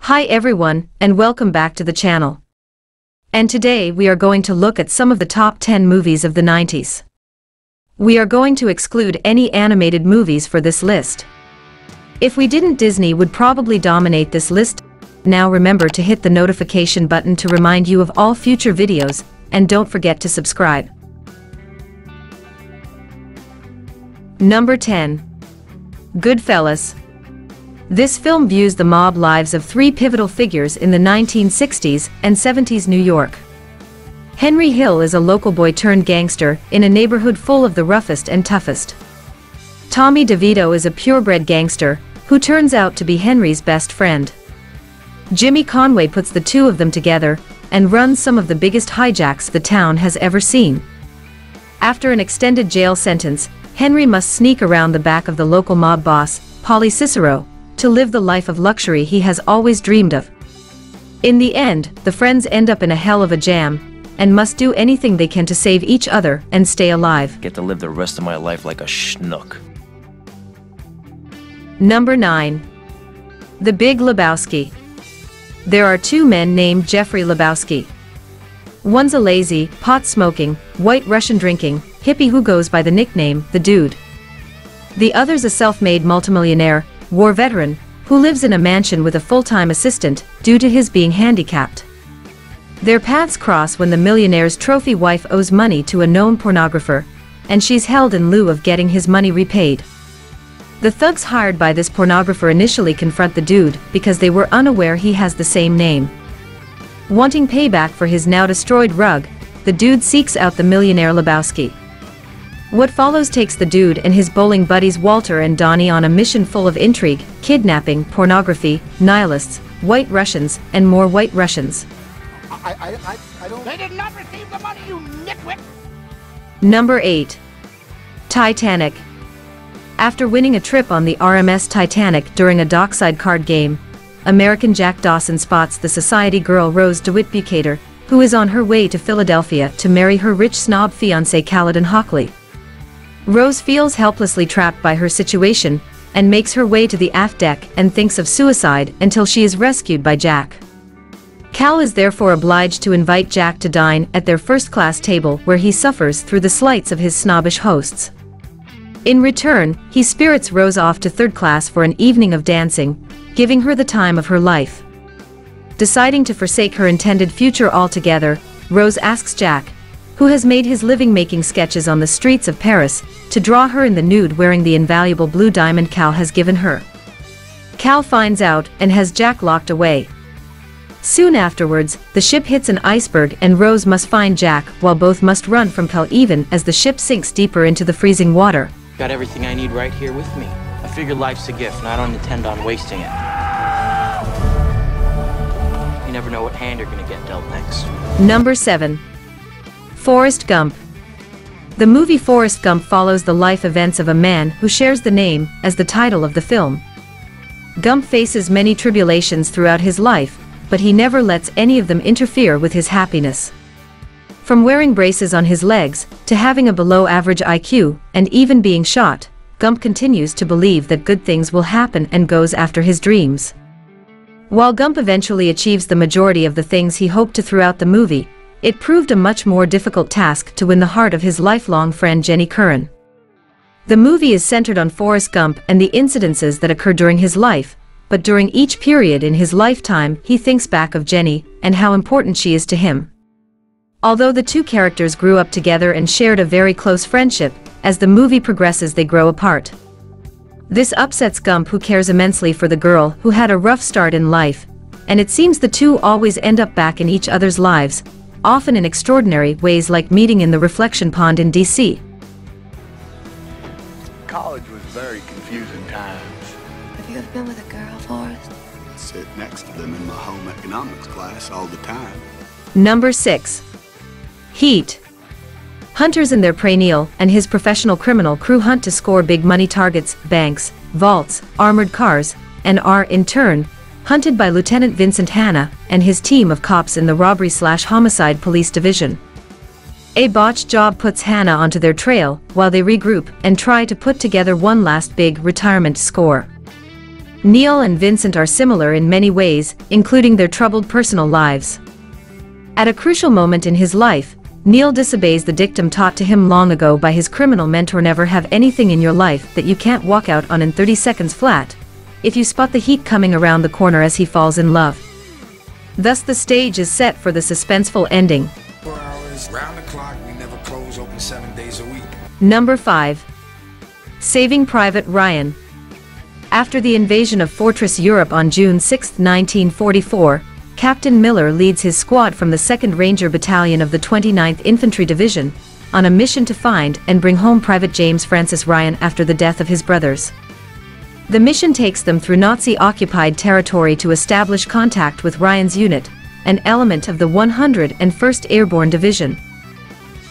Hi everyone, and welcome back to the channel. And today we are going to look at some of the top 10 movies of the 90s. We are going to exclude any animated movies for this list. If we didn't, Disney would probably dominate this list. Now remember to hit the notification button to remind you of all future videos, and don't forget to subscribe. Number 10. GOODFELLAS. This film views the mob lives of three pivotal figures in the 1960s and 70s New York. Henry Hill is a local boy turned gangster in a neighborhood full of the roughest and toughest. Tommy DeVito is a purebred gangster who turns out to be Henry's best friend. Jimmy Conway puts the two of them together and runs some of the biggest hijacks the town has ever seen. After an extended jail sentence, Henry must sneak around the back of the local mob boss, Paulie Cicero, to live the life of luxury he has always dreamed of. In the end, the friends end up in a hell of a jam, and must do anything they can to save each other and stay alive. Get to live the rest of my life like a schnook. Number 9. The Big Lebowski. There are two men named Jeffrey Lebowski. One's a lazy, pot-smoking, white Russian drinking hippie who goes by the nickname The Dude. The other's a self-made multimillionaire, war veteran, who lives in a mansion with a full-time assistant due to his being handicapped. Their paths cross when the millionaire's trophy wife owes money to a known pornographer, and she's held in lieu of getting his money repaid. The thugs hired by this pornographer initially confront the dude because they were unaware he has the same name. Wanting payback for his now destroyed rug, the dude seeks out the millionaire Lebowski. What follows takes the dude and his bowling buddies Walter and Donnie on a mission full of intrigue, kidnapping, pornography, nihilists, white Russians, and more white Russians. I don't... They did not receive the money, you nitwit! Number 8. TITANIC. After winning a trip on the RMS Titanic during a dockside card game, American Jack Dawson spots the society girl Rose DeWitt Bukater, who is on her way to Philadelphia to marry her rich snob fiancé Caledon Hockley. Rose feels helplessly trapped by her situation, and makes her way to the aft deck and thinks of suicide until she is rescued by Jack. Cal is therefore obliged to invite Jack to dine at their first-class table where he suffers through the slights of his snobbish hosts. In return, he spirits Rose off to third class for an evening of dancing, giving her the time of her life. Deciding to forsake her intended future altogether, Rose asks Jack, who has made his living making sketches on the streets of Paris, to draw her in the nude wearing the invaluable blue diamond Cal has given her. Cal finds out and has Jack locked away. Soon afterwards, the ship hits an iceberg and Rose must find Jack while both must run from Cal even as the ship sinks deeper into the freezing water. Got everything I need right here with me. I figure life's a gift and I don't intend on wasting it. You never know what hand you're gonna get dealt next. Number 7. Forrest Gump. The movie Forrest Gump follows the life events of a man who shares the name as the title of the film. Gump faces many tribulations throughout his life, but he never lets any of them interfere with his happiness. From wearing braces on his legs, to having a below-average IQ, and even being shot, Gump continues to believe that good things will happen and goes after his dreams. While Gump eventually achieves the majority of the things he hoped to throughout the movie, it proved a much more difficult task to win the heart of his lifelong friend Jenny Curran. The movie is centered on Forrest Gump and the incidences that occurred during his life, but during each period in his lifetime he thinks back of Jenny and how important she is to him. Although the two characters grew up together and shared a very close friendship, as the movie progresses they grow apart. This upsets Gump, who cares immensely for the girl who had a rough start in life, and it seems the two always end up back in each other's lives, often in extraordinary ways, like meeting in the reflection pond in DC. College was very confusing times. Have you ever been with a girl, Forrest? I sit next to them in my home economics class all the time. Number 6. Heat. Hunters and their prey Neil and his professional criminal crew hunt to score big money targets, banks, vaults, armored cars, and are, in turn, hunted by Lieutenant Vincent Hanna and his team of cops in the robbery/homicide police division. A botched job puts Hanna onto their trail while they regroup and try to put together one last big retirement score. Neil and Vincent are similar in many ways, including their troubled personal lives. At a crucial moment in his life, Neil disobeys the dictum taught to him long ago by his criminal mentor: never have anything in your life that you can't walk out on in 30 seconds flat, if you spot the heat coming around the corner as he falls in love. Thus the stage is set for the suspenseful ending. 4 hours, round the clock, we never close, open 7 days a week. Number 5. Saving Private Ryan. After the invasion of Fortress Europe on June 6, 1944, Captain Miller leads his squad from the 2nd Ranger Battalion of the 29th Infantry Division on a mission to find and bring home Private James Francis Ryan after the death of his brothers. The mission takes them through Nazi-occupied territory to establish contact with Ryan's unit, an element of the 101st Airborne Division.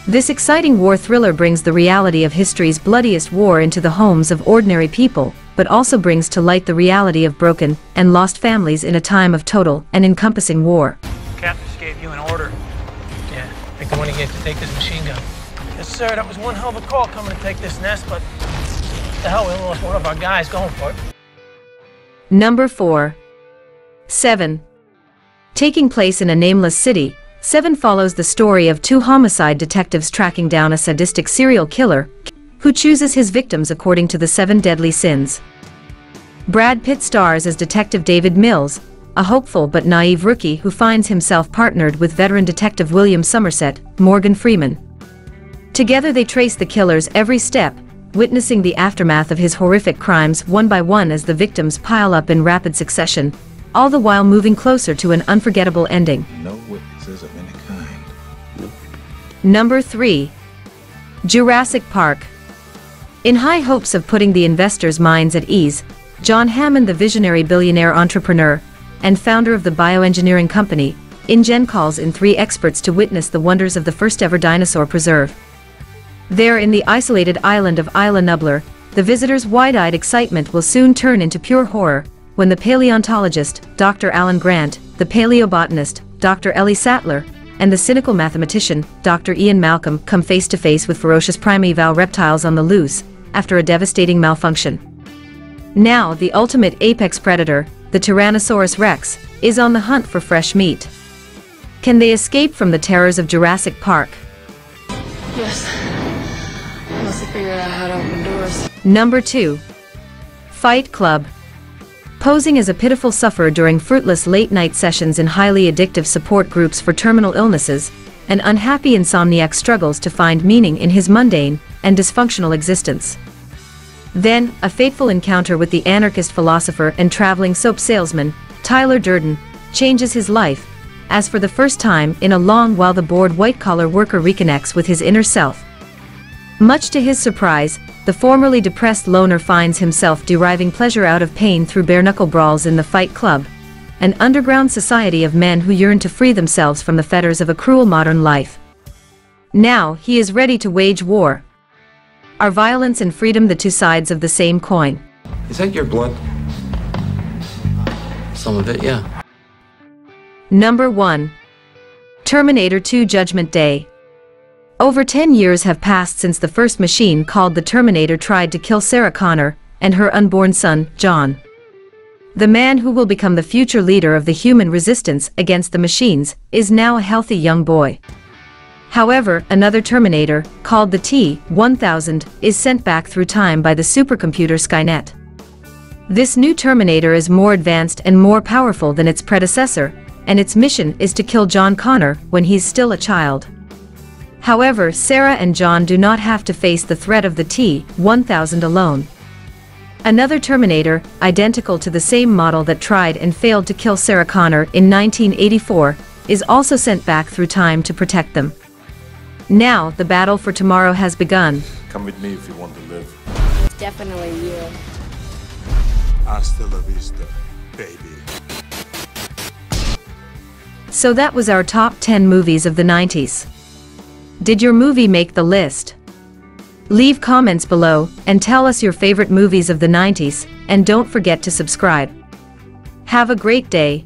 This exciting war thriller brings the reality of history's bloodiest war into the homes of ordinary people, but also brings to light the reality of broken and lost families in a time of total and encompassing war. Captain just gave you an order. Yeah, I think the one he gave to take this machine gun. Yes, sir, that was one hell of a call coming to take this nest, but what the hell, we lost one of our guys going for it. Number 4. 7. Taking place in a nameless city, 7 follows the story of 2 homicide detectives tracking down a sadistic serial killer who chooses his victims according to the 7 deadly sins. Brad Pitt stars as Detective David Mills, a hopeful but naive rookie who finds himself partnered with veteran detective William Somerset, Morgan Freeman. Together they trace the killer's every step, witnessing the aftermath of his horrific crimes one by one as the victims pile up in rapid succession, all the while moving closer to an unforgettable ending. No witnesses of any kind. Number 3. Jurassic Park. In high hopes of putting the investors' minds at ease, John Hammond, the visionary billionaire entrepreneur and founder of the bioengineering company, InGen, calls in 3 experts to witness the wonders of the first-ever dinosaur preserve. There in the isolated island of Isla Nublar, the visitors' wide-eyed excitement will soon turn into pure horror when the paleontologist, Dr. Alan Grant, the paleobotanist, Dr. Ellie Sattler, and the cynical mathematician, Dr. Ian Malcolm, come face to face with ferocious primeval reptiles on the loose after a devastating malfunction. Now the ultimate apex predator, the Tyrannosaurus Rex, is on the hunt for fresh meat. Can they escape from the terrors of Jurassic Park? Yes. I must have figured out how to open doors. Number 2. Fight Club. Posing as a pitiful sufferer during fruitless late-night sessions in highly addictive support groups for terminal illnesses, an unhappy insomniac struggles to find meaning in his mundane and dysfunctional existence. Then, a fateful encounter with the anarchist philosopher and traveling soap salesman, Tyler Durden, changes his life, as for the first time in a long while the bored white-collar worker reconnects with his inner self. Much to his surprise, the formerly depressed loner finds himself deriving pleasure out of pain through bare-knuckle brawls in the Fight Club, an underground society of men who yearn to free themselves from the fetters of a cruel modern life. Now he is ready to wage war. Are violence and freedom the 2 sides of the same coin? Is that your blood? Some of it, yeah. Number 1. Terminator 2: Judgment Day. Over 10 years have passed since the first machine called the Terminator tried to kill Sarah Connor and her unborn son, John. The man who will become the future leader of the human resistance against the machines is now a healthy young boy. However, another Terminator, called the T-1000, is sent back through time by the supercomputer Skynet. This new Terminator is more advanced and more powerful than its predecessor, and its mission is to kill John Connor when he's still a child. However, Sarah and John do not have to face the threat of the T-1000 alone. Another Terminator, identical to the same model that tried and failed to kill Sarah Connor in 1984, is also sent back through time to protect them. Now, the battle for tomorrow has begun. Come with me if you want to live. It's definitely you. Hasta la vista, baby. So that was our top 10 movies of the 90s. Did your movie make the list? Leave comments below and tell us your favorite movies of the 90s, and don't forget to subscribe. Have a great day.